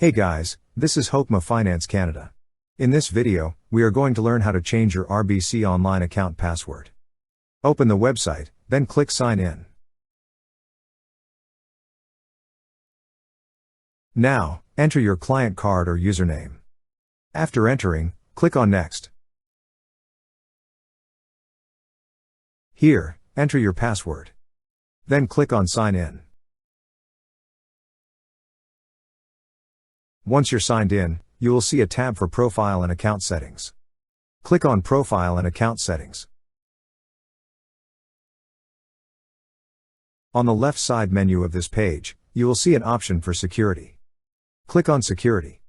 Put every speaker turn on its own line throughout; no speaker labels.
Hey guys, this is Hokma Finance Canada. In this video, we are going to learn how to change your RBC online account password. Open the website, then click Sign In. Now, enter your client card or username. After entering, click on Next. Here, enter your password. Then click on Sign In. Once you're signed in, you will see a tab for Profile and Account Settings. Click on Profile and Account Settings. On the left side menu of this page, you will see an option for Security. Click on Security.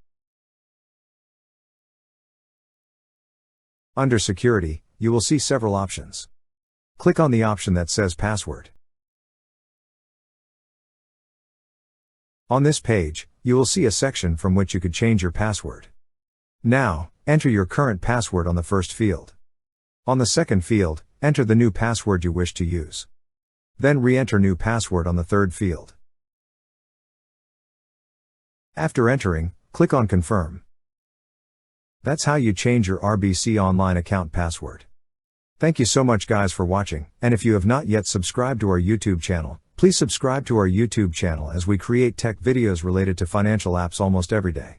Under Security, you will see several options. Click on the option that says Password. On this page, you will see a section from which you could change your password. Now, enter your current password on the first field. On the second field, enter the new password you wish to use. Then re-enter new password on the third field. After entering, click on Confirm. That's how you change your RBC online account password. Thank you so much guys for watching, and if you have not yet subscribed to our YouTube channel, please subscribe to our YouTube channel as we create tech videos related to financial apps almost every day.